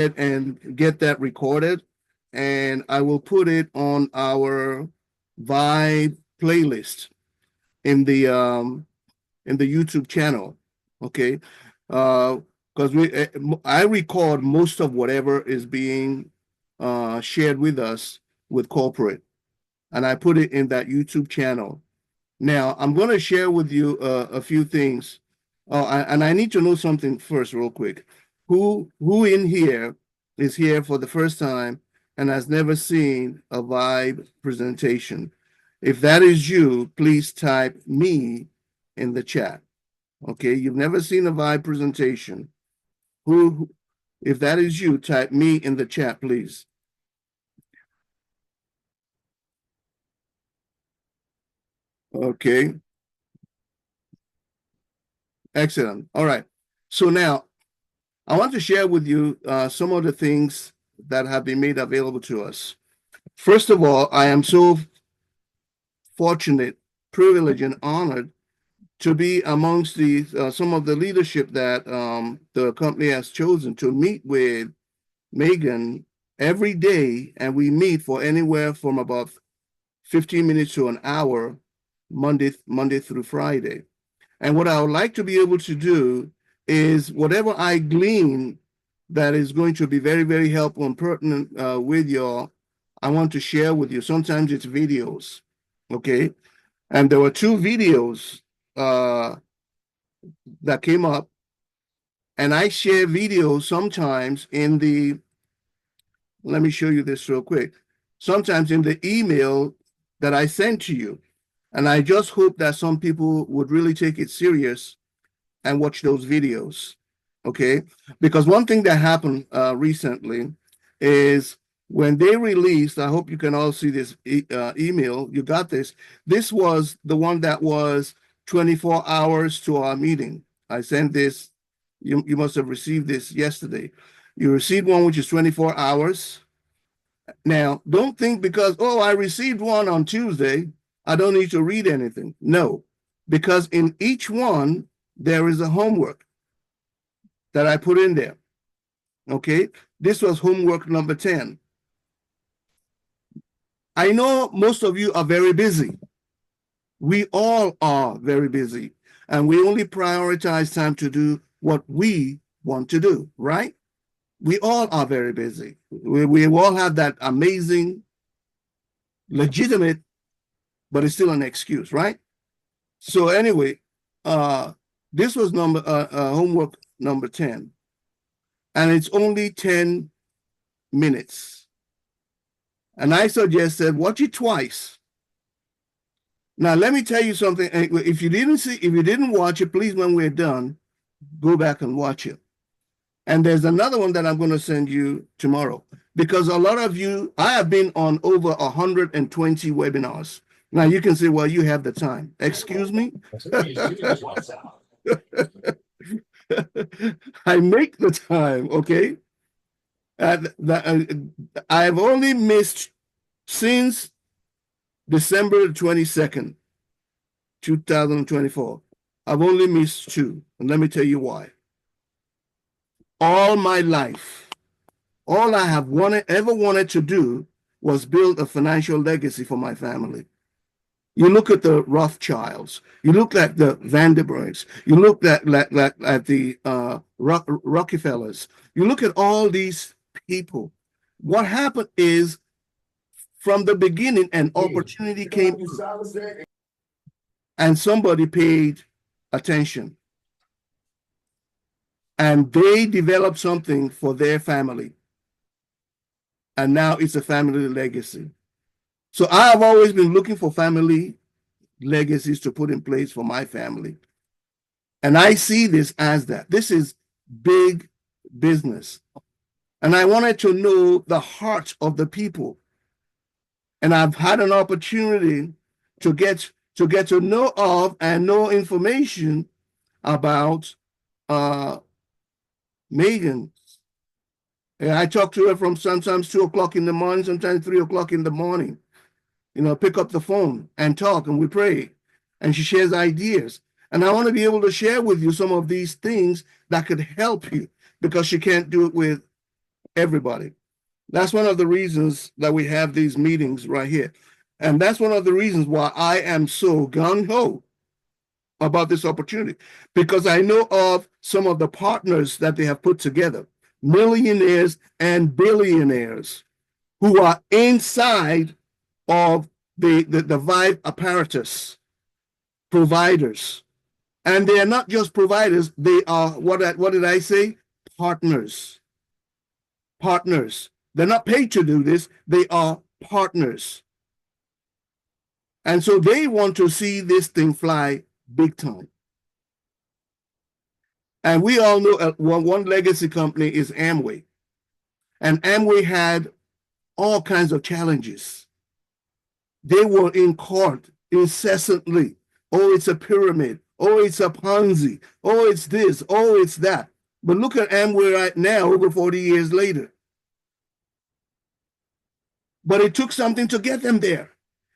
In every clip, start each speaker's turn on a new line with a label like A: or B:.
A: and get that recorded, and I will put it on our Vibe playlist in the YouTube channel. Okay, because I record most of whatever is being shared with us with corporate, and I put it in that YouTube channel. Now I'm going to share with you a few things. Oh, and I need to know something first, real quick. Who in here is here for the first time and has never seen a Vibe presentation? If that is you, please type me in the chat. Okay, you've never seen a Vibe presentation. If that is you, type me in the chat, please. Okay, excellent. All right. So now I want to share with you some of the things that have been made available to us. First of all, I am so fortunate, privileged, and honored to be amongst the some of the leadership that the company has chosen to meet with Megan every day, and we meet for anywhere from about 15 minutes to an hour, Monday through Friday. And what I would like to be able to do is whatever I glean that is going to be very, very helpful and pertinent with y'all, I want to share with you. Sometimes it's videos, okay? And there were two videos uh, that came up, and I share videos sometimes in the, let me show you this real quick, sometimes in the email that I send to you. And I just hope that some people would really take it serious and watch those videos, okay? Because one thing that happened recently is when they released, I hope you can all see this email, you got this. This was the one that was 24 hours to our meeting. I sent this, you must have received this yesterday. You received one which is 24 hours. Now, don't think because, oh, I received one on Tuesday, I don't need to read anything. No, because in each one, there is a homework that I put in there. Okay, this was homework number 10. I know most of you are very busy. We all are very busy, and we only prioritize time to do what we want to do, right? We all are very busy. We all have that amazing, legitimate, but it's still an excuse, right? So anyway, this was homework number 10, and it's only 10 minutes. And I suggested watch it twice. Now let me tell you something. If you didn't watch it, please, when we're done, go back and watch it. And there's another one that I'm going to send you tomorrow, because a lot of you, I have been on over 120 webinars. Now you can say, well, you have the time. Excuse me? I make the time, okay? I've only missed since December 22nd, 2024. I've only missed two, and let me tell you why. All my life, all I have ever wanted to do was build a financial legacy for my family. You look at the Rothschilds, you look at the Vanderbilts, you look at the Rockefellers, you look at all these people. What happened is, from the beginning, an opportunity came and somebody paid attention. And they developed something for their family. And now it's a family legacy. So I have always been looking for family legacies to put in place for my family. And I see this as that. This is big business. And I wanted to know the heart of the people. And I've had an opportunity to get to know of and know information about Megan. And I talk to her from sometimes 2 o'clock in the morning, sometimes 3 o'clock in the morning. You know, pick up the phone and talk, and we pray. And she shares ideas. And I want to be able to share with you some of these things that could help you, because she can't do it with everybody. That's one of the reasons that we have these meetings right here. And that's one of the reasons why I am so gung-ho about this opportunity, because I know of some of the partners that they have put together, millionaires and billionaires who are inside of the Vibe apparatus providers. And they are not just providers, they are, what did I say? Partners. Partners. They're not paid to do this, they are partners. And so they want to see this thing fly big time. And we all know one legacy company is Amway. And Amway had all kinds of challenges. They were in court incessantly. Oh, it's a pyramid. Oh, it's a Ponzi. Oh, it's this. Oh, it's that. But look at Amway right now, over 40 years later. But it took something to get them there.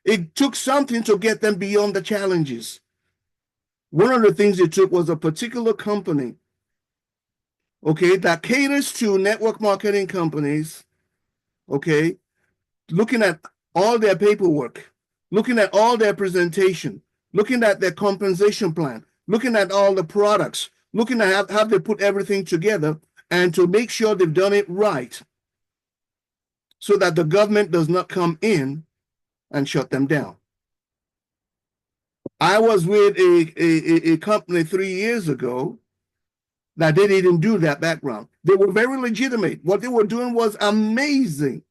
A: It took something to get them beyond the challenges. One of the things it took was a particular company, okay, that caters to network marketing companies, okay, looking at all their paperwork, looking at all their presentation, looking at their compensation plan, looking at all the products, looking at how they put everything together, and to make sure they've done it right so that the government does not come in and shut them down. I was with a company 3 years ago that they didn't do that background. They were very legitimate. What they were doing was amazing.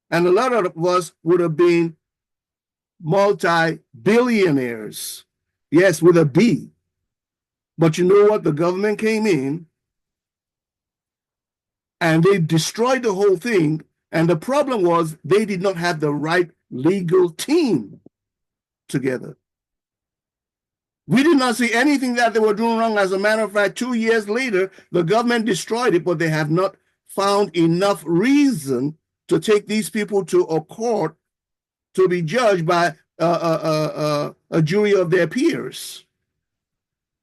A: And a lot of us would have been multi-billionaires. Yes, with a B. But you know what? The government came in and they destroyed the whole thing. And the problem was they did not have the right legal team together. We did not see anything that they were doing wrong. As a matter of fact, 2 years later, the government destroyed it, but they have not found enough reason to take these people to a court to be judged by a jury of their peers.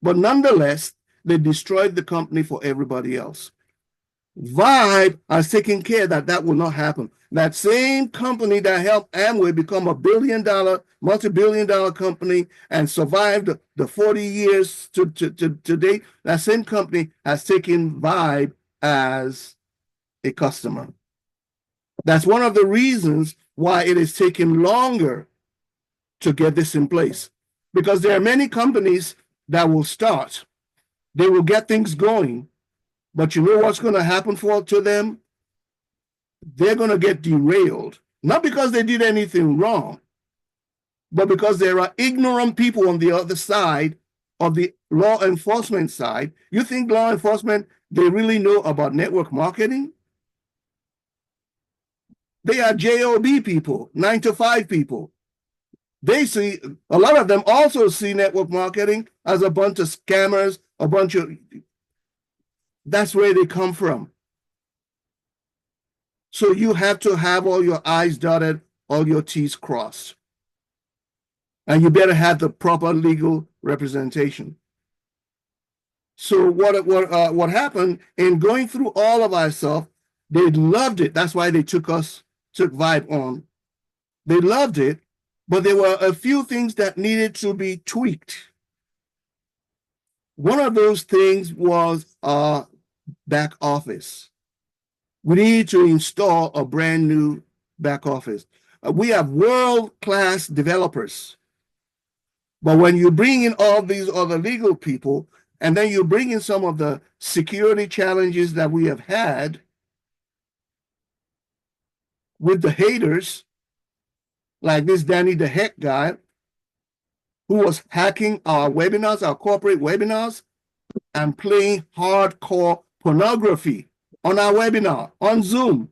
A: But nonetheless, they destroyed the company for everybody else. Vibe has taken care that that will not happen. That same company that helped Amway become a billion-dollar, multi-billion-dollar company and survived the 40 years to date, that same company has taken Vibe as a customer. That's one of the reasons why it is taking longer to get this in place. Because there are many companies that will start. They will get things going. But you know what's going to happen to them? They're going to get derailed. Not because they did anything wrong, but because there are ignorant people on the other side of the law enforcement side. You think law enforcement, they really know about network marketing? They are job people, 9-to-5 people. They see, a lot of them also see network marketing as a bunch of scammers, a bunch of, that's where they come from. So you have to have all your I's dotted, all your T's crossed. And you better have the proper legal representation. So what happened in going through all of our stuff, they loved it. That's why they took Vibe on. They loved it, but there were a few things that needed to be tweaked. One of those things was back office. We need to install a brand new back office. We have world-class developers. But when you bring in all these other legal people, and then you bring in some of the security challenges that we have had with the haters, like this Danny the Heck guy, who was hacking our webinars, our corporate webinars, and playing hardcore pornography on our webinar, on Zoom.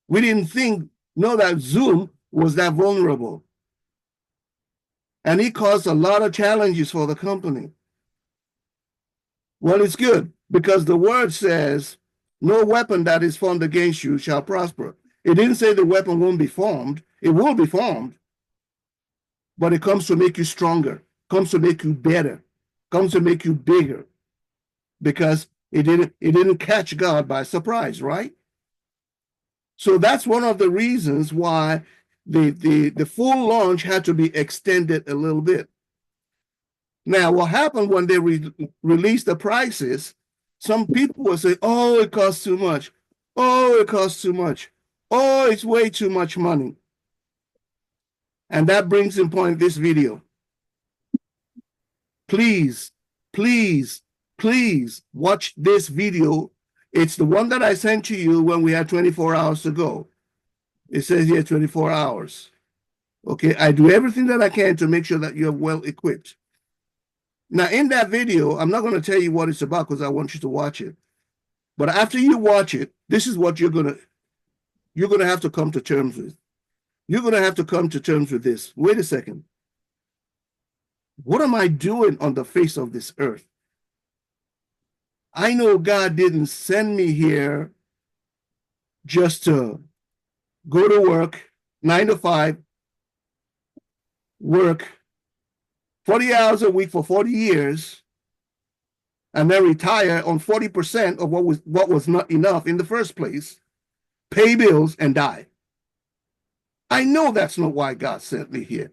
A: We didn't know that Zoom was that vulnerable. And he caused a lot of challenges for the company. Well, it's good because the word says, no weapon that is formed against you shall prosper. It didn't say the weapon won't be formed. It will be formed. But it comes to make you stronger, comes to make you better, comes to make you bigger. Because It didn't catch God by surprise, right? So that's one of the reasons why the full launch had to be extended a little bit. Now, what happened when they released the prices, some people will say, oh, it costs too much. Oh, it costs too much. Oh, it's way too much money. And that brings in point this video. Please, please, please watch this video. It's the one that I sent to you when we had 24 hours to go. It says here 24 hours. Okay, I do everything that I can to make sure that you're well equipped. Now, in that video, I'm not going to tell you what it's about because I want you to watch it. But after you watch it, this is what you're going to have to come to terms with. You're going to have to come to terms with this. Wait a second. What am I doing on the face of this earth? I know God didn't send me here just to go to work, 9 to 5, work 40 hours a week for 40 years, and then retire on 40% of what was not enough in the first place, pay bills, and die. I know that's not why God sent me here.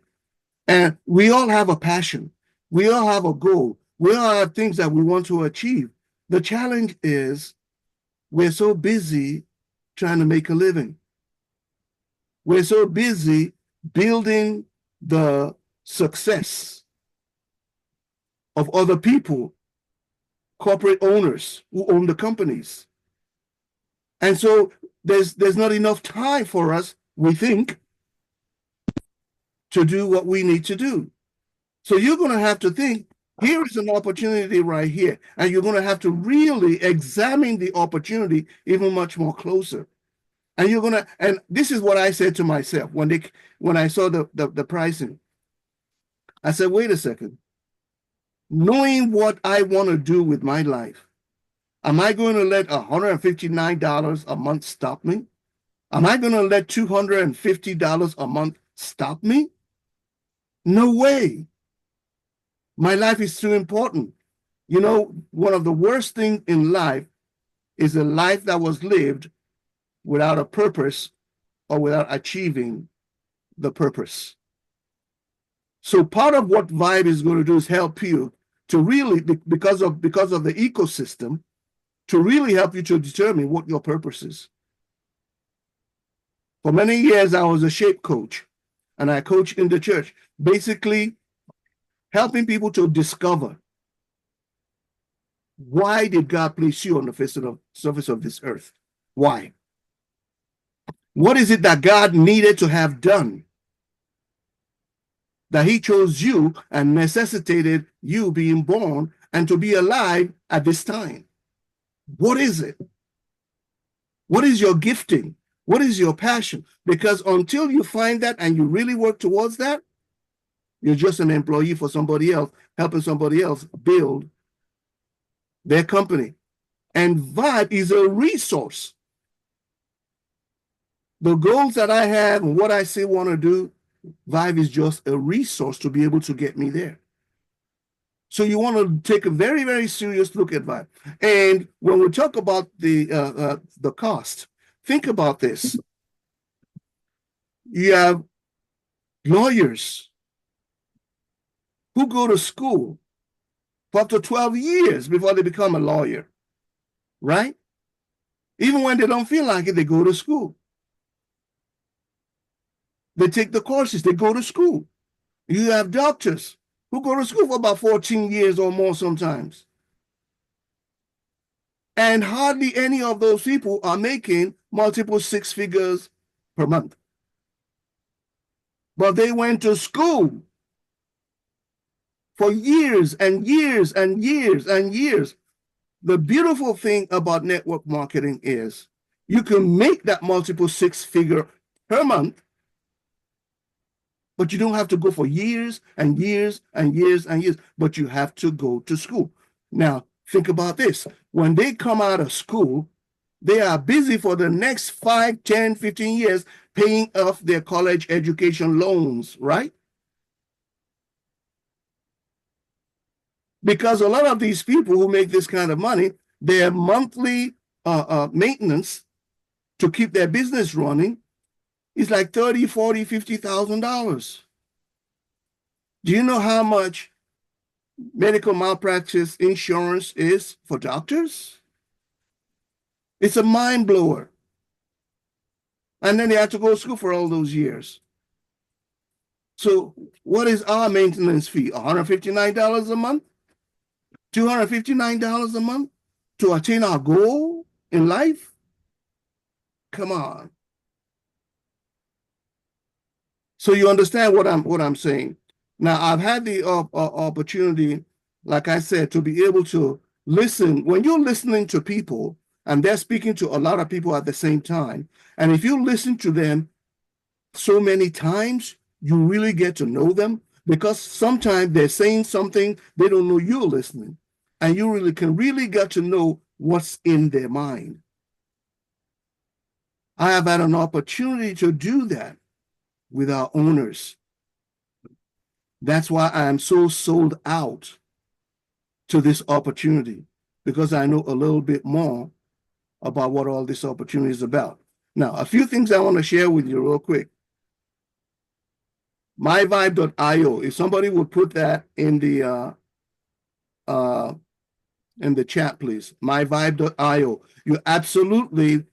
A: And we all have a passion. We all have a goal. We all have things that we want to achieve. The challenge is we're so busy trying to make a living. We're so busy building the success of other people, corporate owners who own the companies. And so there's not enough time for us, we think, to do what we need to do. So you're going to have to think, here is an opportunity right here. And you're going to have to really examine the opportunity even much more closer. And you're going to, and this is what I said to myself when I saw the pricing. I said, wait a second. Knowing what I want to do with my life, am I going to let $159 a month stop me? Am I going to let $250 a month stop me? No way. My life is too important. You know, one of the worst things in life is a life that was lived without a purpose or without achieving the purpose. So part of what Vibe is going to do is help you to really, because of the ecosystem, to really help you to determine what your purpose is. For many years, I was a shape coach, and I coached in the church, basically helping people to discover, why did God place you on the surface of this earth? Why? What is it that God needed to have done that he chose you and necessitated you being born and to be alive at this time? What is it? What is your gifting? What is your passion? Because until you find that and you really work towards that, you're just an employee for somebody else, helping somebody else build their company. And Vibe is a resource. The goals that I have and what I say want to do, Vibe is just a resource to be able to get me there. So you want to take a very, very serious look at Vibe. And when we talk about the cost, think about this. You have lawyers who go to school for up to 12 years before they become a lawyer, right? Even when they don't feel like it, they go to school. They take the courses, they go to school. You have doctors who go to school for about 14 years or more sometimes. And hardly any of those people are making multiple six figures per month. But they went to school for years and years and years and years. The beautiful thing about network marketing is you can make that multiple six figure per month, but you don't have to go for years and years and years and years, but you have to go to school. Now, think about this. When they come out of school, they are busy for the next 5, 10, 15 years paying off their college education loans, right? Because a lot of these people who make this kind of money, their monthly maintenance to keep their business running is like $30,000, $40,000, $50,000. Do you know how much medical malpractice insurance is for doctors? It's a mind blower. And then they had to go to school for all those years. So what is our maintenance fee? $159 a month? $259 a month to attain our goal in life? Come on. So you understand what I'm saying. Now, I've had the opportunity, like I said, to be able to listen. When you're listening to people and they're speaking to a lot of people at the same time, and if you listen to them so many times, you really get to know them, because sometimes they're saying something they don't know you're listening, and you really can get to know what's in their mind. I have had an opportunity to do that with our owners. That's why I am so sold out to this opportunity, because I know a little bit more about what all this opportunity is about. Now, a few things I want to share with you real quick. myvibe.io, if somebody would put that in the chat, please. myvibe.io. You absolutely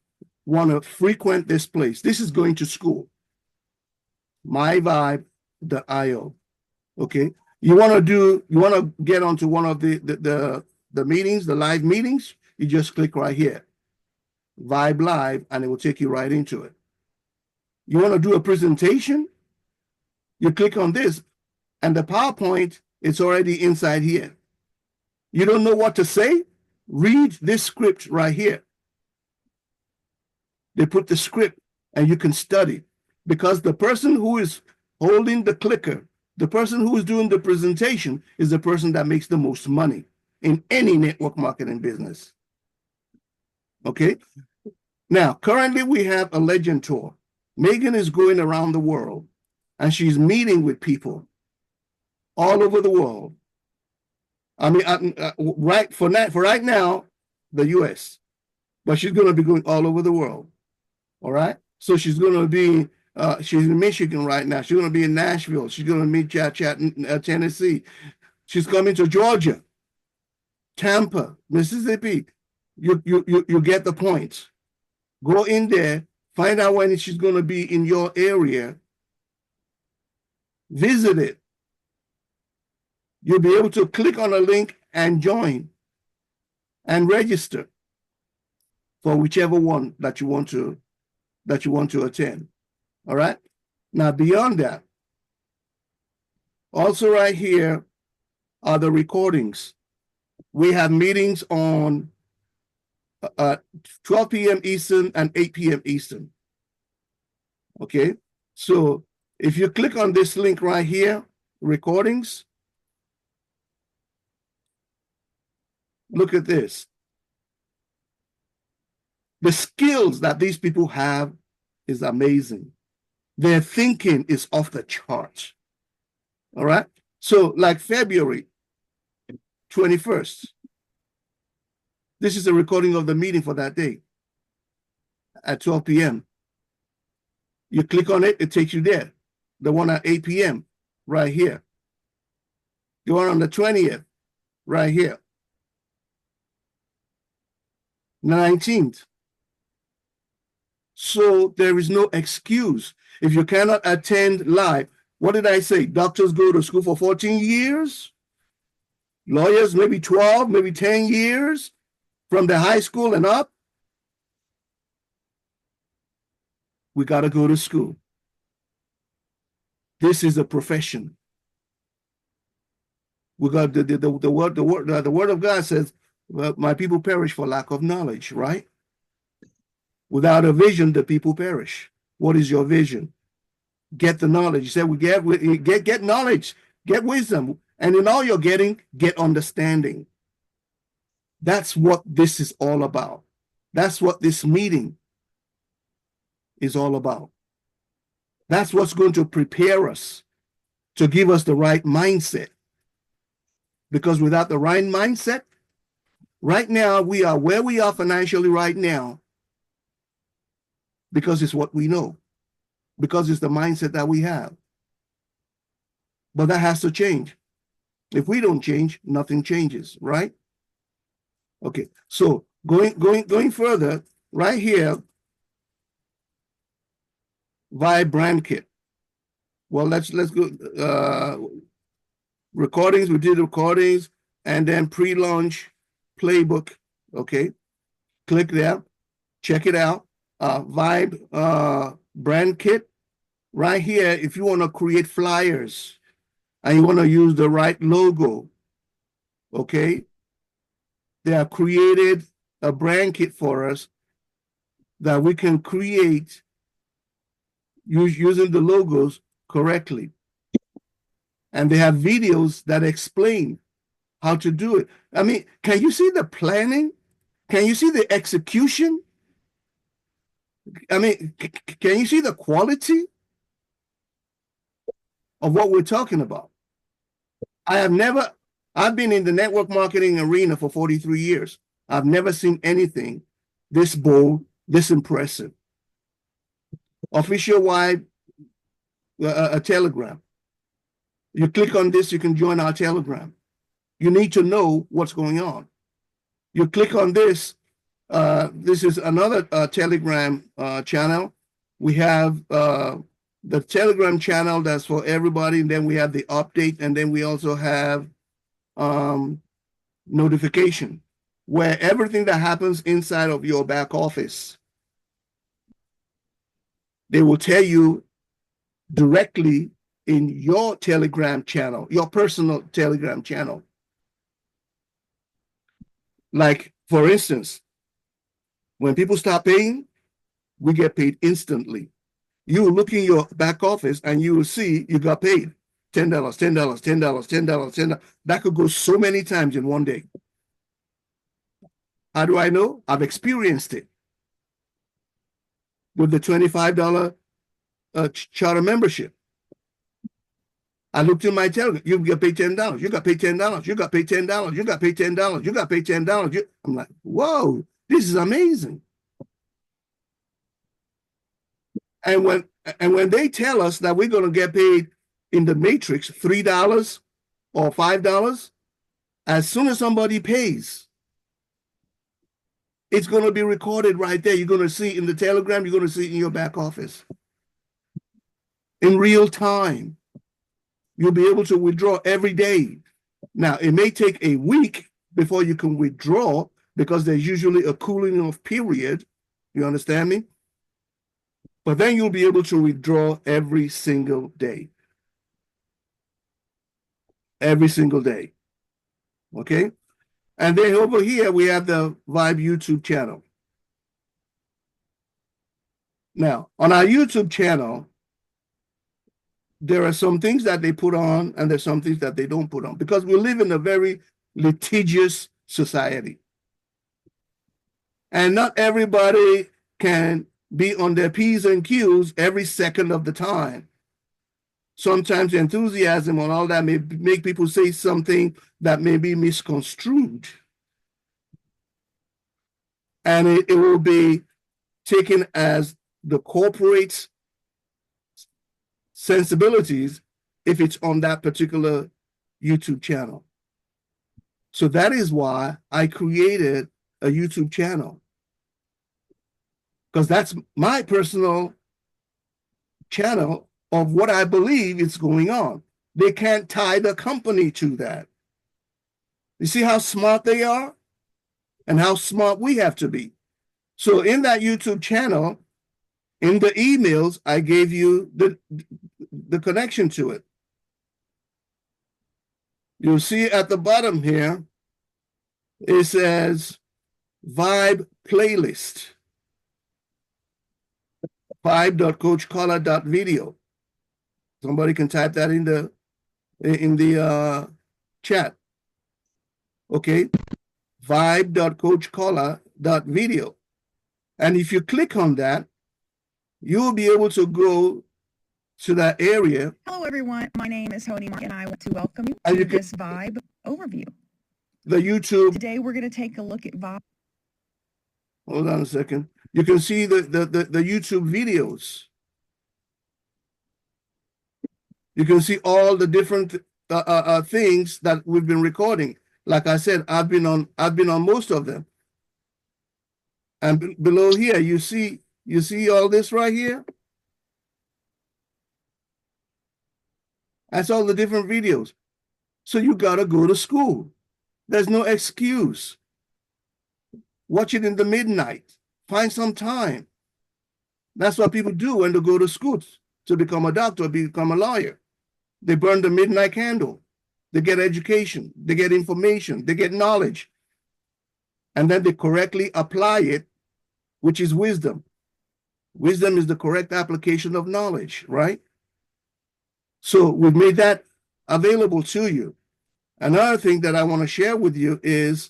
A: want to frequent this place. This is going to school. myvibe.io. Okay. You want to get onto one of the meetings, the live meetings, you just click right here. Vibe Live, and it will take you right into it. You want to do a presentation, you click on this, and the PowerPoint is already inside here. You don't know what to say? Read this script right here. They put the script and you can study, because the person who is holding the clicker, the person who is doing the presentation, is the person that makes the most money in any network marketing business. Okay. Now, currently we have a legend tour. Megan is going around the world and she's meeting with people all over the world. I mean, for right now, the US, but she's going to be going all over the world. All right. So she's going to be, she's in Michigan right now. She's going to be in Nashville. She's going to meet Tennessee. She's coming to Georgia, Tampa, Mississippi. You get the point. Go in there, find out when she's going to be in your area, visit it. You'll be able to click on a link and join and register for whichever one that you want to attend. All right. Now, beyond that, also right here are the recordings. We have meetings on 12 p.m. Eastern and 8 p.m. Eastern. Okay. So if you click on this link right here, recordings, look at this. The skills that these people have is amazing. Their thinking is off the charts. All right. So like February 21st, this is a recording of the meeting for that day at 12 p.m. You click on it, it takes you there. The one at 8 p.m. right here. The one on the 20th right here. 19th. So there is no excuse. If you cannot attend live, what did I say? Doctors go to school for 14 years. Lawyers, maybe 12, maybe 10 years from the high school and up. We got to go to school. This is a profession. We got the word of God says, well, my people perish for lack of knowledge, right? Without a vision, the people perish. What is your vision? Get the knowledge. You said we get knowledge, get wisdom, and in all you're getting, get understanding. That's what this is all about. That's what this meeting is all about. That's what's going to prepare us to give us the right mindset. Because without the right mindset, Right now, we are where we are financially right now because it's what we know, because it's the mindset that we have. But that has to change. If we don't change, nothing changes, right? Okay, so going further, right here, Vibe Brand Kit. Well, let's go. Recordings, we did recordings, and then pre-launch playbook. Okay, click there, check it out. Vibe Brand Kit. Right here, if you want to create flyers and you want to use the right logo, okay, they have created a brand kit for us that we can create using the logos correctly. And they have videos that explain how to do it. I mean, can you see the planning? Can you see the execution? I mean, can you see the quality of what we're talking about? I've been in the network marketing arena for 43 years. I've never seen anything this bold, this impressive. Official wide, a Telegram. You click on this, you can join our Telegram. You need to know what's going on. You click on this. This is another Telegram channel. We have the Telegram channel that's for everybody, and then we have the update, and then we also have notification, where everything that happens inside of your back office, they will tell you directly in your Telegram channel, your personal Telegram channel. Like, for instance, when people start paying, we get paid instantly. You will look in your back office and you will see you got paid $10, $10, $10, $10, $10. That could go so many times in one day. How do I know? I've experienced it with the $25 charter membership. I looked in my Telegram. You got paid $10. You got paid $10. You got paid $10. You got paid $10. You got paid $10. I'm like, whoa, this is amazing. And when they tell us that we're going to get paid in the matrix $3 or $5, as soon as somebody pays, it's going to be recorded right there. You're going to see it in the Telegram. You're going to see it in your back office in real time. You'll be able to withdraw every day. Now, it may take a week before you can withdraw because there's usually a cooling off period. You understand me? But then you'll be able to withdraw every single day. Every single day. Okay? And then over here, we have the Vibe YouTube channel. Now, on our YouTube channel, there are some things that they put on and there's some things that they don't put on because we live in a very litigious society. And not everybody can be on their P's and Q's every second of the time. Sometimes enthusiasm and all that may make people say something that may be misconstrued. And it will be taken as the corporate sensibilities if it's on that particular YouTube channel. So that is why I created a YouTube channel, because that's my personal channel of what I believe is going on. They can't tie the company to that. You see how smart they are and how smart we have to be. So in that YouTube channel, in the emails, I gave you the connection to it. You'll see at the bottom here, it says Vibe Playlist, vibe.coachkola.video. Somebody can type that in the chat. Okay, vibe.coachkola.video. And if you click on that, you'll be able to go to that area.
B: Hello, everyone. My name is Hody Mark, and I want to welcome you to this Vibe overview.
A: the YouTube.
B: Today we're going to take a look at
A: Hold on a second. You can see the YouTube videos. You can see all the different things that we've been recording. Like I said, I've been on most of them. And below here, you see all this right here. That's all the different videos. So you gotta go to school. There's no excuse. Watch it in the midnight. Find some time. That's what people do when they go to school to become a doctor, become a lawyer. They burn the midnight candle. They get education. They get information. They get knowledge. And then they correctly apply it, which is wisdom. Wisdom is the correct application of knowledge, right? So we've made that available to you. Another thing that I want to share with you is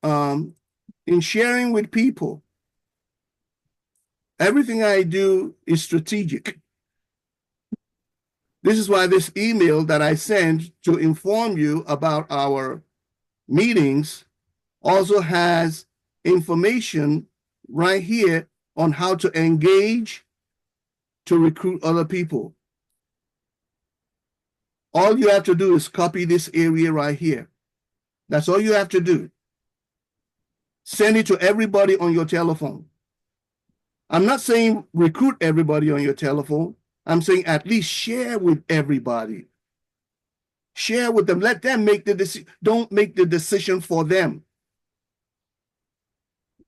A: in sharing with people, everything I do is strategic. This is why this email that I send to inform you about our meetings also has information right here on how to engage to recruit other people. All you have to do is copy this area right here. That's all you have to do. Send it to everybody on your telephone. I'm not saying recruit everybody on your telephone. I'm saying at least share with everybody. Share with them. Let them make the decision. Don't make the decision for them.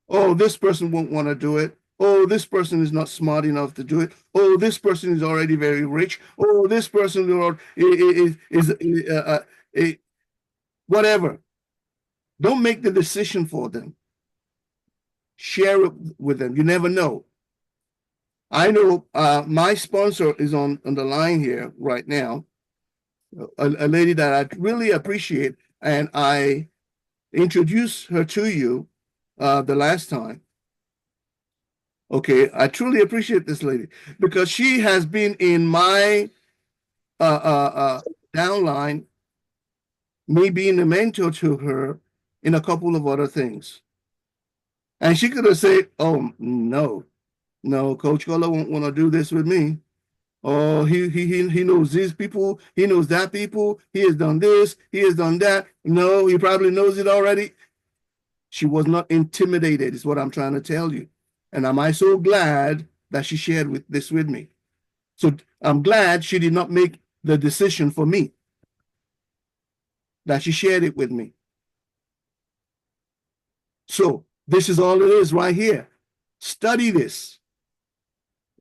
A: Oh, this person won't want to do it. Oh, this person is not smart enough to do it. Oh, this person is already very rich. Oh, this person is whatever. Don't make the decision for them. Share it with them. You never know. I know my sponsor is on the line here right now, a lady that I really appreciate, and I introduced her to you the last time. Okay, I truly appreciate this lady because she has been in my downline, me being a mentor to her in a couple of other things. And she could have said, oh, no, Coach Kola won't want to do this with me. Oh, he knows these people. He knows that people. He has done this. He has done that. No, he probably knows it already. She was not intimidated, is what I'm trying to tell you. And am I so glad that she shared this with me? So I'm glad she did not make the decision for me, that she shared it with me. So this is all it is right here. Study this.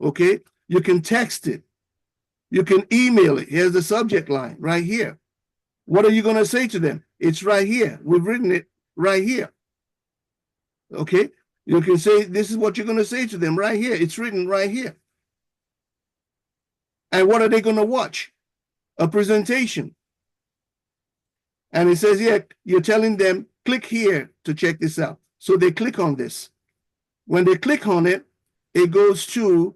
A: Okay? You can text it. You can email it. Here's the subject line right here. What are you going to say to them? It's right here. We've written it right here. Okay? You can say, this is what you're going to say to them right here. It's written right here. And what are they going to watch? A presentation. And it says, yeah, you're telling them, click here to check this out. So they click on this. When they click on it, it goes to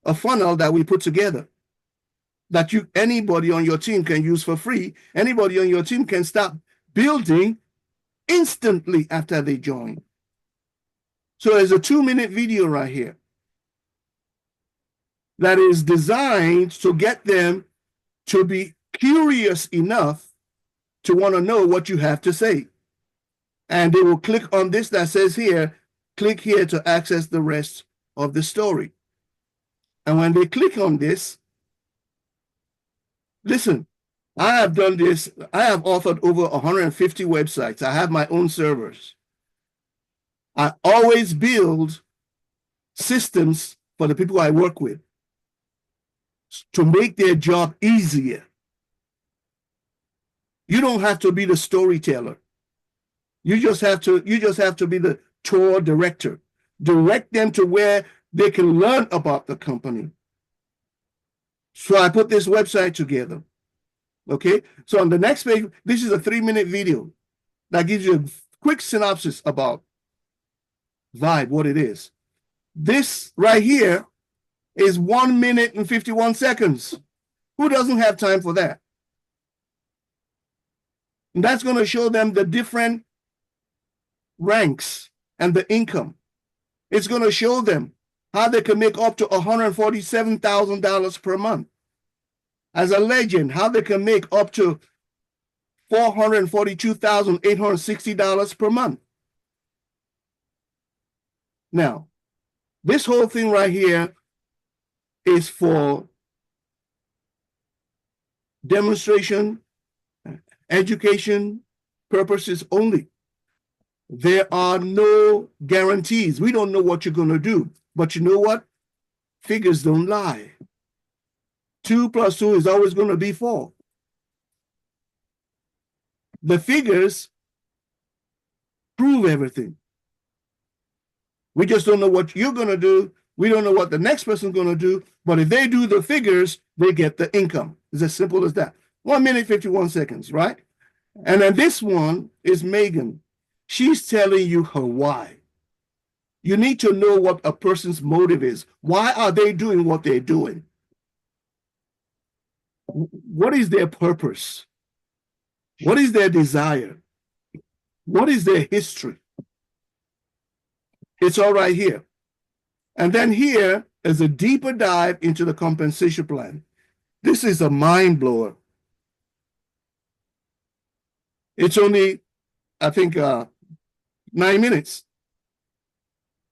A: a funnel that we put together that anybody on your team can use for free. Anybody on your team can start building instantly after they join. So there's a 2-minute video right here that is designed to get them to be curious enough to want to know what you have to say. And they will click on this that says here, click here to access the rest of the story. And when they click on this, listen, I have done this. I have authored over 150 websites. I have my own servers. I always build systems for the people I work with to make their job easier. You don't have to be the storyteller. You just have to be the tour director. Direct them to where they can learn about the company. So I put this website together. Okay, so on the next page, this is a 3-minute video that gives you a quick synopsis about Vibe, what it is. This right here is 1 minute and 51 seconds. Who doesn't have time for that? And that's going to show them the different ranks and the income. It's going to show them how they can make up to $147,000 per month. As a legend, how they can make up to $442,860 per month. Now, this whole thing right here is for demonstration, education purposes only. There are no guarantees. We don't know what you're going to do. But you know what? Figures don't lie. 2 plus 2 is always going to be 4. The figures prove everything. We just don't know what you're going to do. We don't know what the next person's going to do. But if they do the figures, they get the income. It's as simple as that. 1 minute, 51 seconds, right? And then this one is Megan. She's telling you her why. You need to know what a person's motive is. Why are they doing what they're doing? What is their purpose? What is their desire? What is their history? It's all right here. And then here is a deeper dive into the compensation plan. This is a mind blower. It's only, I think, 9 minutes.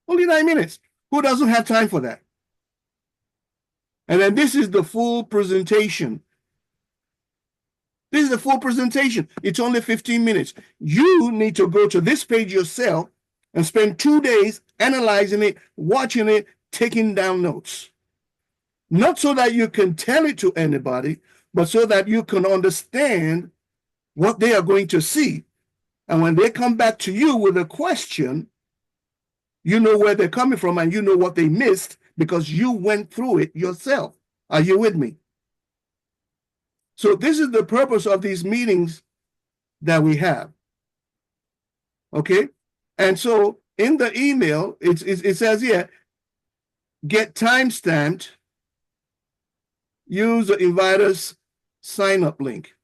A: Only 9 minutes. Who doesn't have time for that? And then this is the full presentation. This is the full presentation. It's only 15 minutes. You need to go to this page yourself and spend 2 days analyzing it, watching it, taking down notes. Not so that you can tell it to anybody, but so that you can understand what they are going to see. And when they come back to you with a question, you know where they're coming from and you know what they missed because you went through it yourself. Are you with me? So this is the purpose of these meetings that we have. Okay? And so in the email, it says here, get timestamped, use the inviter's sign-up link,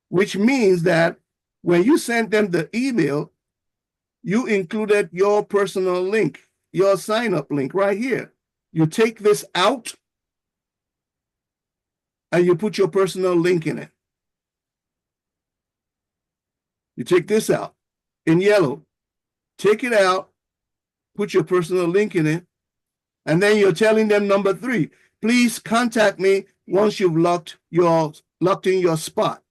A: which means that when you send them the email, you included your personal link, your sign-up link right here. You take this out and you put your personal link in it. You take this out in yellow, take it out, put your personal link in it, and then you're telling them number 3, please contact me once you've locked in your spot.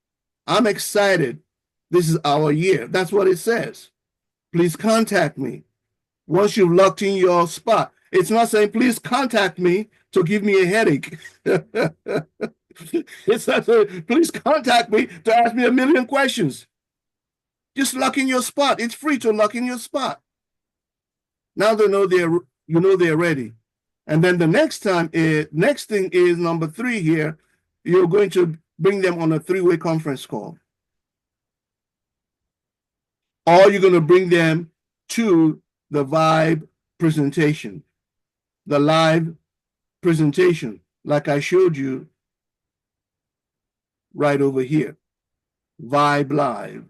A: I'm excited. This is our year. That's what it says. Please contact me once you've locked in your spot. It's not saying, please contact me to give me a headache. It's not saying, please contact me to ask me a million questions. Just lock in your spot. It's free to lock in your spot. Now they know they're ready. And then the next thing is number 3 here. You're going to bring them on a 3-way conference call. Or you're going to bring them to the Vibe presentation, the live presentation, like I showed you right over here, Vibe Live.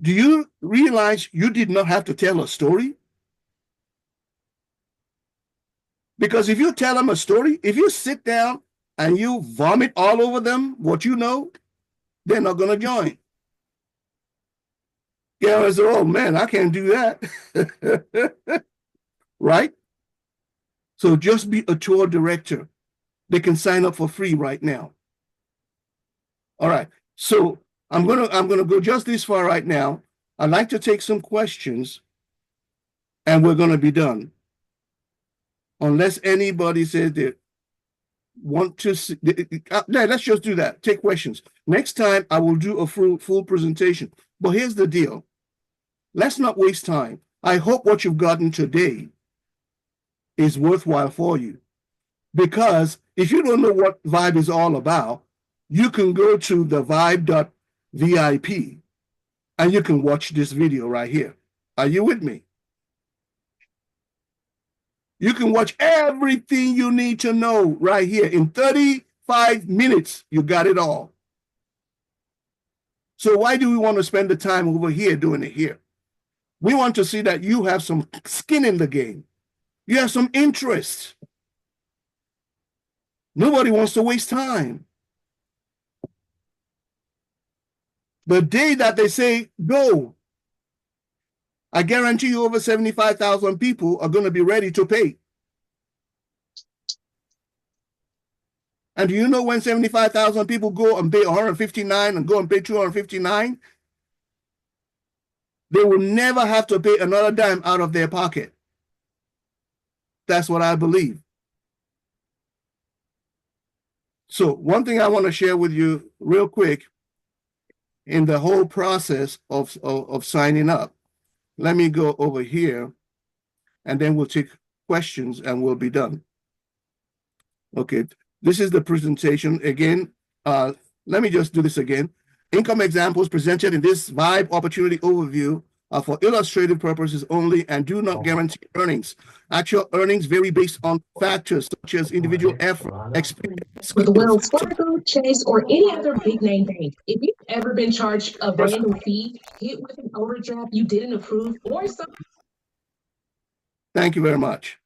A: Do you realize you did not have to tell a story? Because if you tell them a story, if you sit down and you vomit all over them what you know, they're not going to join. Yeah, I said, oh man, I can't do that. Right? So just be a tour director. They can sign up for free right now. All right. So I'm gonna go just this far right now. I'd like to take some questions, and we're gonna be done. Unless anybody says they want to see, let's just do that. Take questions. Next time I will do a full presentation. But here's the deal. Let's not waste time. I hope what you've gotten today is worthwhile for you. Because if you don't know what Vibe is all about, you can go to the vibe.vip and you can watch this video right here. Are you with me? You can watch everything you need to know right here. In 35 minutes, you got it all. So why do we want to spend the time over here doing it here? We want to see that you have some skin in the game. You have some interest. Nobody wants to waste time. The day that they say go, I guarantee you over 75,000 people are going to be ready to pay. And do you know when 75,000 people go and pay 159 and go and pay 259, they will never have to pay another dime out of their pocket. That's what I believe. So one thing I want to share with you real quick in the whole process of signing up. Let me go over here and then we'll take questions and we'll be done. Okay, this is the presentation. Again, let me just do this again. Income examples presented in this Vibe opportunity overview are for illustrative purposes only and do not guarantee earnings. Actual earnings vary based on factors such as individual effort, experience,
B: with Wells Fargo, Chase, or any other big name bank. If you've ever been charged a random fee, hit with an overdraft you didn't approve, or something.
A: Thank you very much.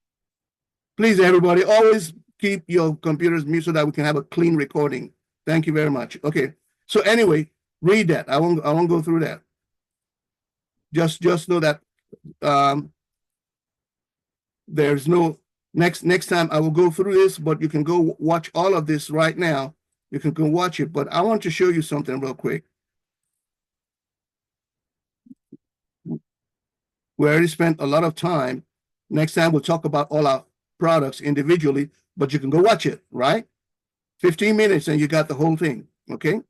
A: Please, everybody, always keep your computers muted so that we can have a clean recording. Thank you very much. Okay. So anyway, read that. I won't go through that. Just know that there's no next time I will go through this, but you can go watch all of this right now. You can go watch it, but I want to show you something real quick. We already spent a lot of time. Next time we'll talk about all our products individually, but you can go watch it, right? 15 minutes and you got the whole thing, okay?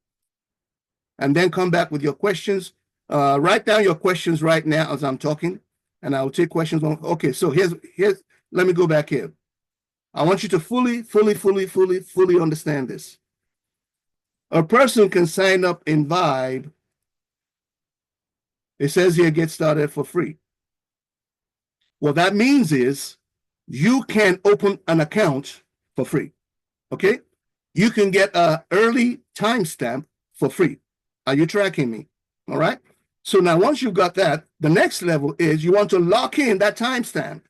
A: And then come back with your questions. Write down your questions right now as I'm talking, and I will take questions on. Okay, so here's let me go back here. I want you to fully understand this. A person can sign up in Vibe. It says here, get started for free. What that means is you can open an account for free, okay? You can get an early timestamp for free. Are you tracking me? All right. So now once you've got that, the next level is you want to lock in that timestamp.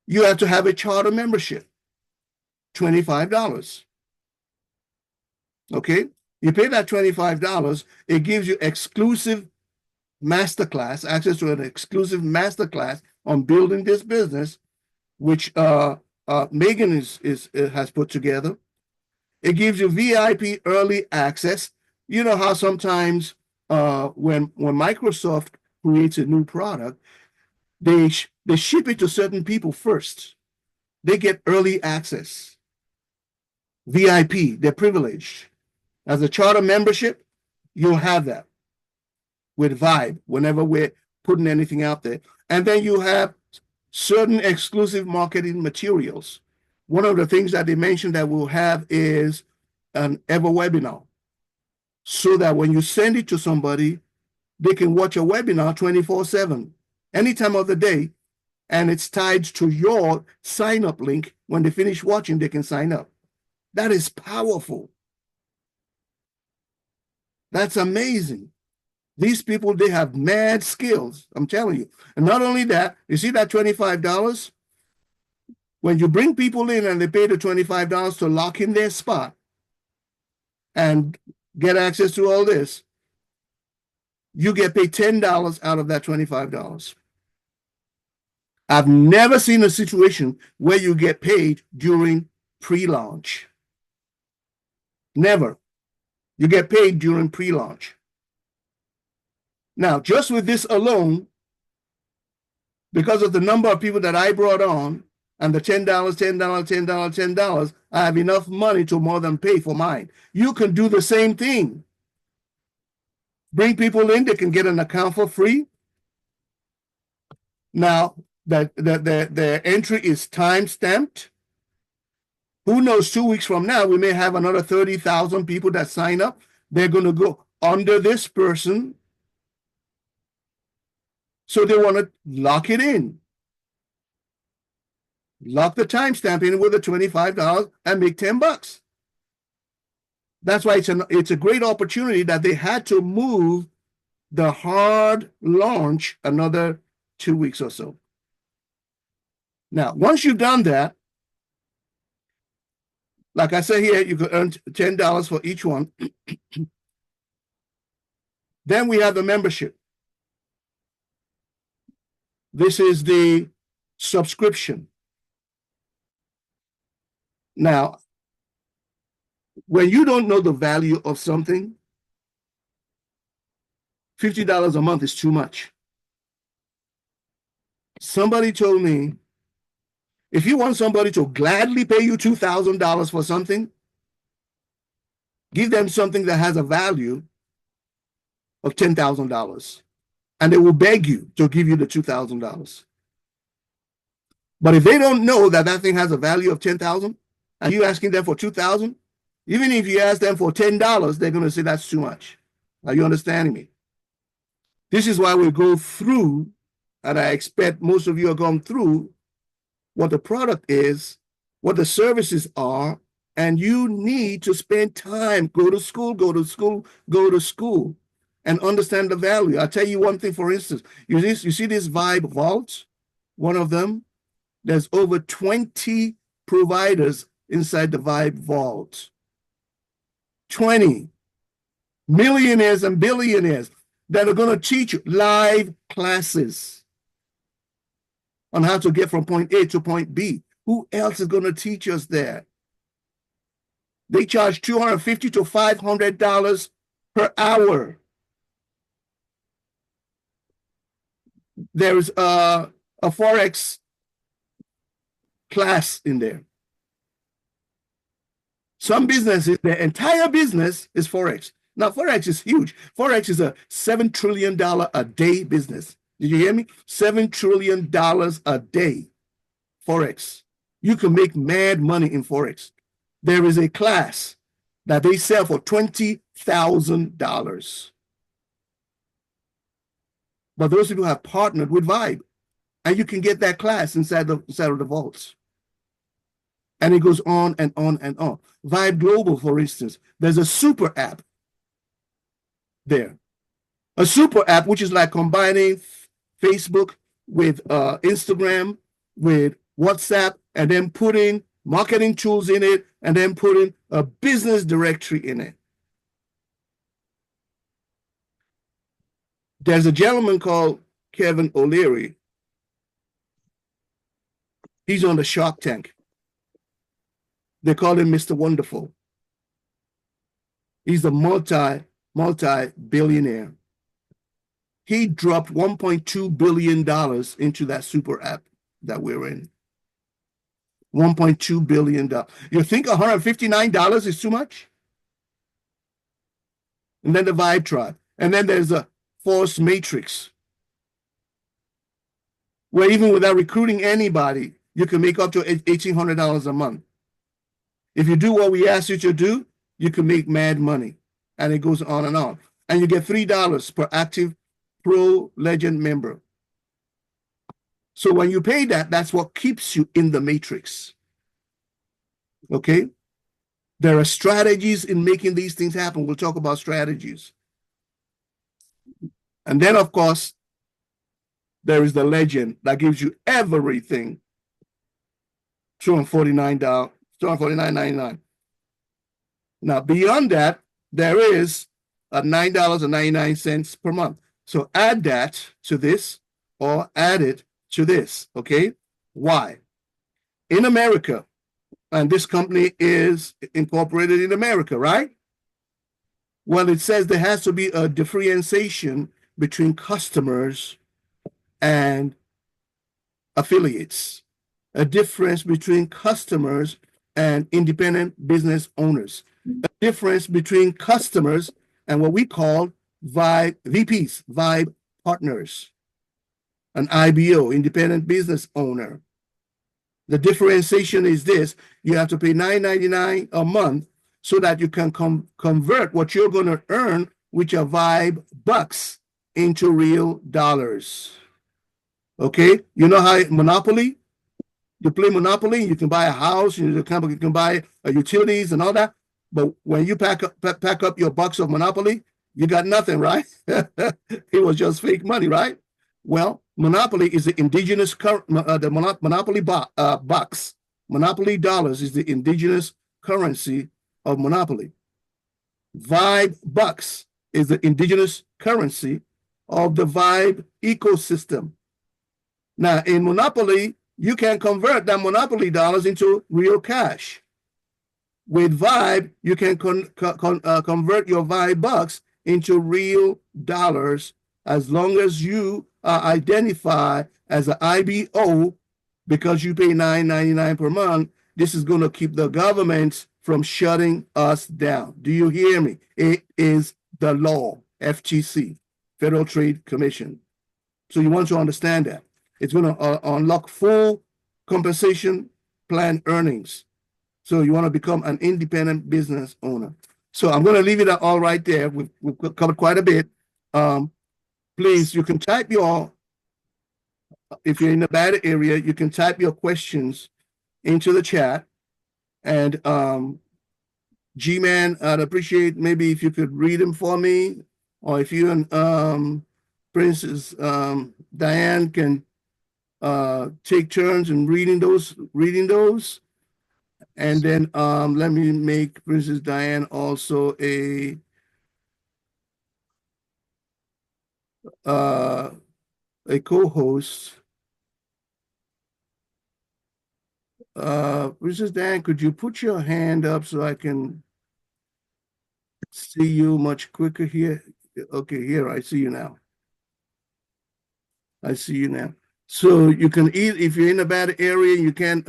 A: You have to have a charter membership, $25. Okay. You pay that $25. It gives you exclusive masterclass, access to an exclusive masterclass on building this business, which Megan has put together. It gives you VIP early access. You know how sometimes when Microsoft creates a new product, they ship it to certain people first. They get early access. VIP, they're privileged. As a charter membership, you'll have that with Vibe whenever we're putting anything out there. And then you have certain exclusive marketing materials. One of the things that they mentioned that we'll have is an ever webinar, so that when you send it to somebody, they can watch a webinar 24/7, any time of the day, and it's tied to your sign-up link. When they finish watching, they can sign up. That is powerful. That's amazing. These people, they have mad skills, I'm telling you. And not only that, you see that $25? When you bring people in and they pay the $25 to lock in their spot and get access to all this, you get paid $10 out of that $25. I've never seen a situation where you get paid during pre-launch. Never. You get paid during pre-launch. Now, just with this alone, because of the number of people that I brought on and the $10, $10, I have enough money to more than pay for mine. You can do the same thing. Bring people in, they can get an account for free. Now, the entry is time-stamped. Who knows, 2 weeks from now, we may have another 30,000 people that sign up. They're going to go under this person. So they want to lock it in. Lock the timestamp in with the $25 and make $10. That's why it's a great opportunity that they had to move the hard launch another 2 weeks or so. Now, once you've done that, like I said here, you could earn $10 for each one. Then we have the membership. This is the subscription. Now, when you don't know the value of something, $50 a month is too much. Somebody told me, if you want somebody to gladly pay you $2,000 for something, give them something that has a value of $10,000, and they will beg you to give you the $2,000. But if they don't know that that thing has a value of $10,000, and you asking them for $2,000, even if you ask them for $10, they're going to say that's too much. Are you understanding me? This is why we go through, and I expect most of you are going through what the product is, what the services are, and you need to spend time, go to school, and understand the value. I'll tell you one thing, for instance, you see this Vibe Vault, one of them, there's over 20 providers inside the Vibe Vault. 20 millionaires and billionaires that are going to teach you live classes on how to get from point A to point B. Who else is going to teach us there? They charge $250 to $500 per hour. There's a Forex class in there. Some businesses, their entire business is Forex. Now, Forex is huge. Forex is a $7 trillion a day business. Did you hear me? $7 trillion a day. Forex. You can make mad money in Forex. There is a class that they sell for $20,000. But those people have partnered with Vibe, and you can get that class inside of the vaults. And it goes on and on and on. Vibe Global, for instance, there's a super app there. A super app, which is like combining Facebook with Instagram, with WhatsApp, and then putting marketing tools in it, and then putting a business directory in it. There's a gentleman called Kevin O'Leary. He's on the Shark Tank. They call him Mr. Wonderful. He's a multi-billionaire. He dropped $1.2 billion into that super app that we're in. $1.2 billion. You think $159 is too much? And then the Vibe Tribe. And then there's a Force Matrix, where even without recruiting anybody, you can make up to $1,800 a month. If you do what we ask you to do, you can make mad money. And it goes on and on. And you get $3 per active Pro Legend member. So when you pay that, that's what keeps you in the matrix. Okay? There are strategies in making these things happen. We'll talk about strategies. And then, of course, there is the Legend that gives you everything. $249.99. Now, beyond that, there is a $9.99 per month. So add that to this, or add it to this, okay? Why? In America, and this company is incorporated in America, right? Well, it says there has to be a differentiation between customers and affiliates, a difference between customers and independent business owners, a difference between customers and what we call Vibe VPs, Vibe partners, an IBO, independent business owner. The differentiation is this: you have to pay $9.99 a month so that you can convert what you're going to earn, which are Vibe bucks, into real dollars. Okay? You know how Monopoly? You play Monopoly, you can buy a house, you can buy utilities and all that. But when you pack up your box of Monopoly, you got nothing, right? It was just fake money, right? Well, Monopoly is the indigenous Monopoly box. Monopoly dollars is the indigenous currency of Monopoly. Vibe bucks is the indigenous currency of the Vibe ecosystem. Now, in Monopoly, you can convert that Monopoly dollars into real cash. With Vibe, you can convert your Vibe bucks into real dollars as long as you are identified as an IBO because you pay $9.99 per month. This is going to keep the government from shutting us down. Do you hear me? It is the law, FTC, Federal Trade Commission. So you want to understand that. It's going to unlock full compensation plan earnings. So you want to become an independent business owner. So I'm going to leave it all right there. We've covered quite a bit. Please, you can type if you're in the bad area, you can type your questions into the chat. And G-Man, I'd appreciate maybe if you could read them for me, or if you and Princess Diane can take turns in reading those. And then let me make Princess Diane also a co-host. Princess Diane, could you put your hand up so I can see you much quicker here? Okay, here, I see you now. I see you now. So you can if you're in a bad area, you can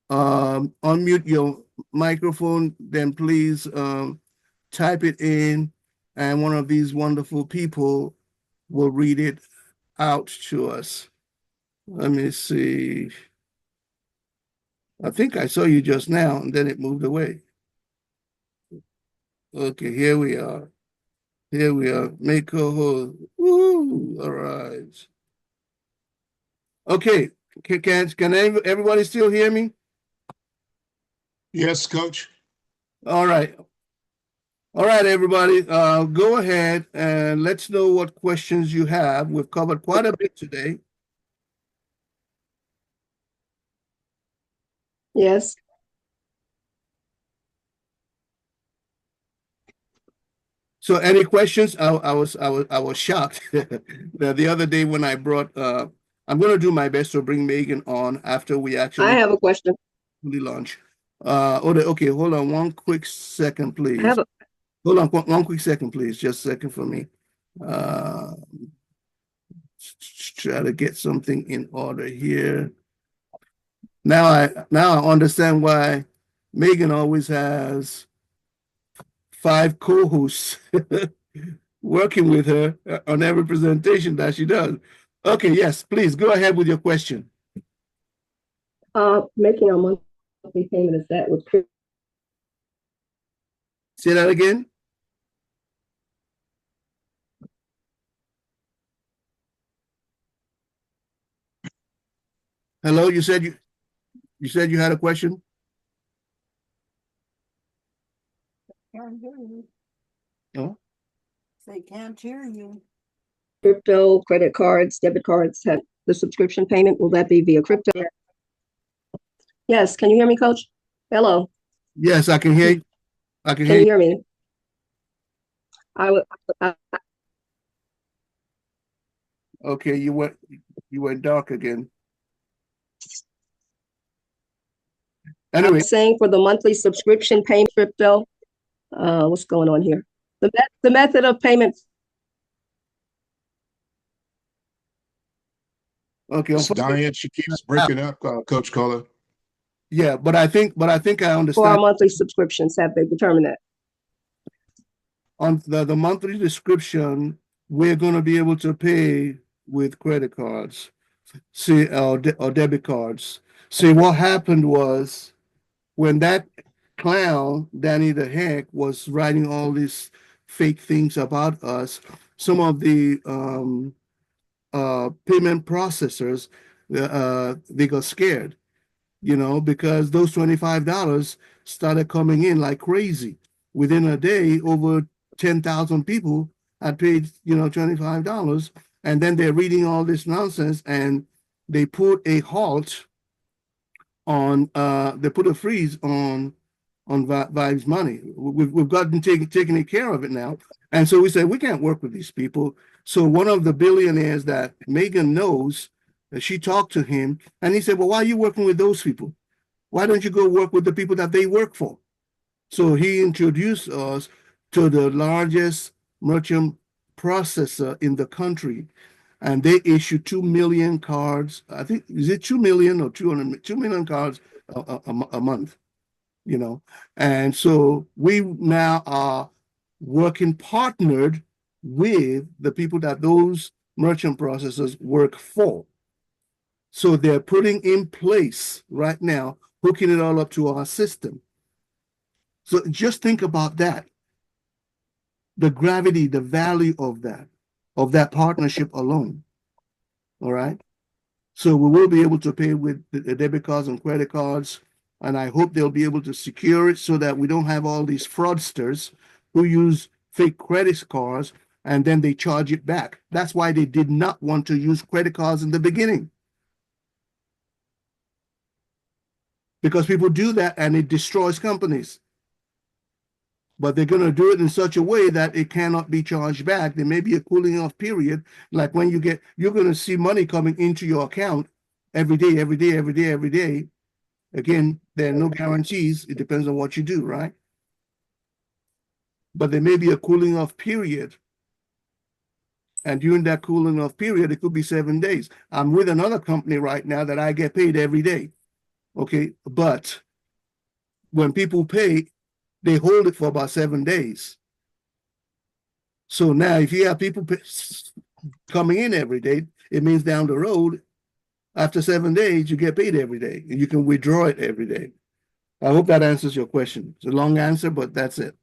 A: unmute your microphone, then please type it in, and one of these wonderful people will read it out to us. Let me see. I think I saw you just now, and then it moved away. Okay, here we are. Here we are. Make co-host. Woo! All right. Okay. Can everybody still hear me?
C: Yes, Coach.
A: All right. All right, everybody. Go ahead and let's know what questions you have. We've covered quite a bit today.
D: Yes.
A: So, any questions? I was shocked the other day when I brought. I'm going to do my best to bring Megan on after we actually.
D: I have a question.
A: Launch. Okay. Hold on one quick second, please. Hold on one quick second, please. Just a second for me. Try to get something in order here. Now I understand why Megan always has 5 co-hosts working with her on every presentation that she does. Okay, yes, please go ahead with your question.
D: Making a monthly payment, is that with crypto?
A: Say that again. Hello, you said you had a question?
E: Can't hear you.
A: Oh.
E: They can't hear you.
D: Crypto, credit cards, debit cards, have the subscription payment, will that be via crypto? Yes, can you hear me, Coach? Hello.
A: Yes, I can hear you. I can
D: Can
A: hear
D: you hear me?
A: Okay, you went dark again. Anyway,
D: I'm saying for the monthly subscription payment crypto, what's going on here? The method of payment.
A: Okay,
C: Diane, she keeps breaking up, Coach Kola.
A: Yeah, but I think I understand.
D: For our monthly subscriptions, have they determined that?
A: On the monthly subscription, we're going to be able to pay with credit cards, or debit cards. See, what happened was when that clown, Danny the Hack, was writing all these fake things about us, some of the payment processors, they got scared. because those $25 started coming in like crazy. Within a day, over 10,000 people had paid, $25. And then they're reading all this nonsense, and they put a halt on, they put a freeze on Vibe's money. We've gotten taking care of it now. And so we said, we can't work with these people. So one of the billionaires that Megan knows, she talked to him, and he said, well, why are you working with those people? Why don't you go work with the people that they work for? So he introduced us to the largest merchant processor in the country, and they issue 2 million cards. I think, is it 2 million or 2 million cards a month? And so we now are working partnered with the people that those merchant processors work for. So they're putting in place right now, hooking it all up to our system. So just think about that. The gravity, the value of that partnership alone. All right. So we will be able to pay with the debit cards and credit cards. And I hope they'll be able to secure it so that we don't have all these fraudsters who use fake credit cards and then they charge it back. That's why they did not want to use credit cards in the beginning. Because people do that and it destroys companies. But they're going to do it in such a way that it cannot be charged back. There may be a cooling off period. Like when you're going to see money coming into your account every day, every day, every day, every day. Again, there are no guarantees. It depends on what you do, right? But there may be a cooling off period. And during that cooling off period, it could be 7 days. I'm with another company right now that I get paid every day. Okay. But when people pay, they hold it for about 7 days. So now if you have people coming in every day, it means down the road, after 7 days, you get paid every day. And you can withdraw it every day. I hope that answers your question. It's a long answer, but that's it.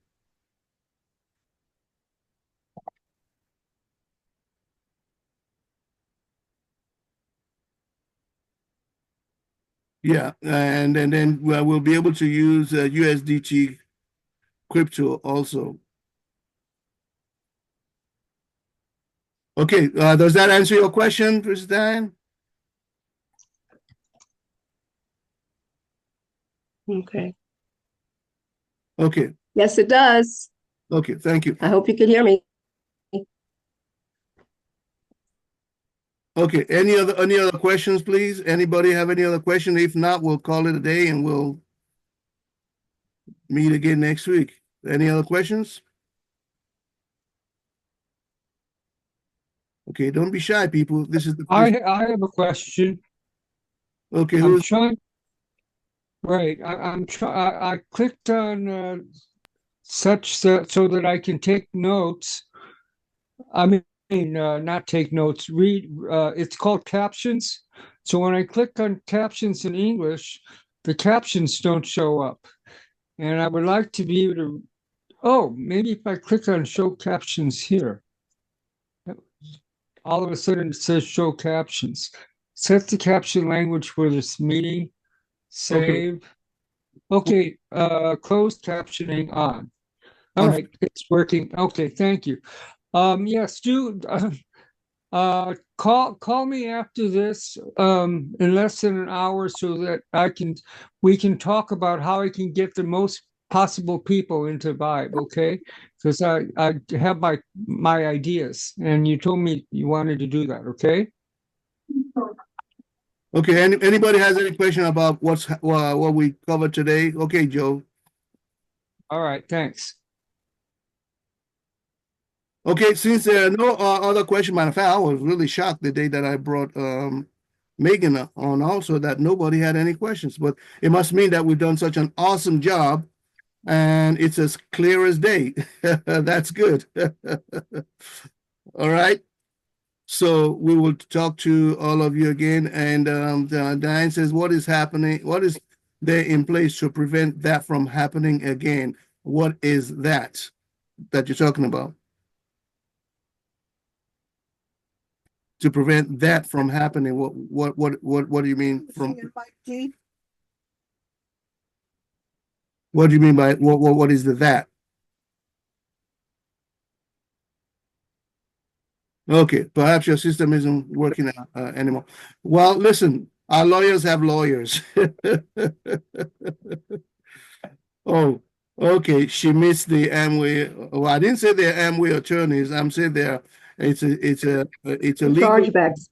A: Yeah, and then we'll be able to use USDT crypto also. Okay, does that answer your question, Christine?
D: Okay.
A: Okay,
D: Yes, it does.
A: okay, thank you.
D: I hope you can hear me.
A: Okay, any other questions, please? Anybody have any other question? If not, we'll call it a day and we'll meet again next week. Any other questions? Okay, don't be shy, people. This is the first.
F: I have a question.
A: Okay,
F: I'm
A: who's
F: trying. Right, I clicked on such that so that I can take notes. I mean, not take notes. Read. It's called captions. So when I click on captions in English, the captions don't show up, and I would like to be able to. Oh, maybe if I click on show captions here, all of a sudden it says show captions. Set the caption language for this meeting. Save. Okay, closed captioning on. All right, it's working. Okay, thank you. Yes, call me after this in less than an hour so that we can talk about how I can get the most possible people into Vibe, okay? Because I have my ideas, and you told me you wanted to do that, okay?
A: Okay, anybody has any question about what we covered today? Okay, Joe.
F: All right, thanks.
A: Okay, since there are no other questions, matter of fact, I was really shocked the day that I brought Megan on also that nobody had any questions, but it must mean that we've done such an awesome job and it's as clear as day. That's good. All right. So we will talk to all of you again. And Diane says, what is happening? What is there in place to prevent that from happening again? What is that you're talking about? To prevent that from happening, what do you mean from? What do you mean by what is the that? Okay, perhaps your system isn't working anymore. Well, listen, our lawyers have lawyers. Oh, okay. She missed the Amway. Well, I didn't say they're Amway attorneys. I'm saying it's a legal
D: Chargebacks.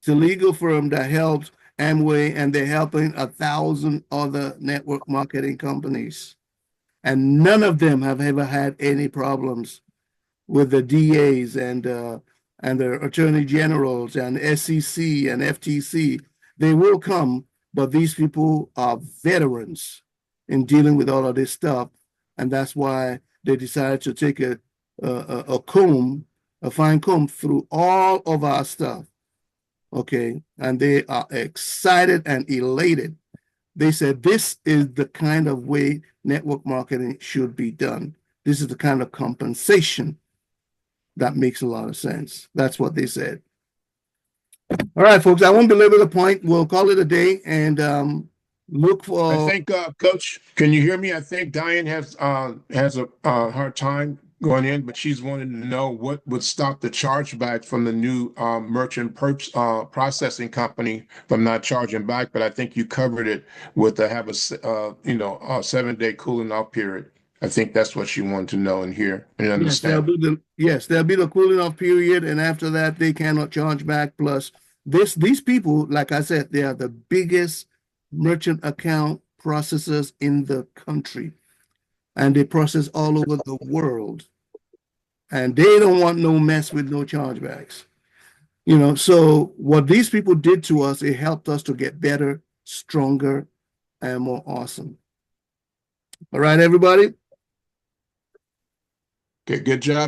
A: it's a legal firm that helps Amway, and they're helping 1,000 other network marketing companies, and none of them have ever had any problems with the DAs and the attorney generals and SEC and FTC. They will come, but these people are veterans in dealing with all of this stuff, and that's why they decided to take a fine comb through all of our stuff. Okay, and they are excited and elated. They said this is the kind of way network marketing should be done. This is the kind of compensation that makes a lot of sense. That's what they said. All right, folks, I won't belabor the point. We'll call it a day and look for.
C: I think, Coach, can you hear me? I think Diane has a hard time going in, but she's wanting to know what would stop the chargeback from the new merchant processing company from not charging back. But I think you covered it with have a 7-day cooling off period. I think that's what she wanted to know and hear and understand.
A: There'll be the cooling off period, and after that, they cannot charge back. Plus, these people, like I said, they are the biggest merchant account processors in the country, and they process all over the world, and they don't want no mess with no chargebacks. So what these people did to us, it helped us to get better, stronger, and more awesome. All right, everybody.
C: Okay, good job.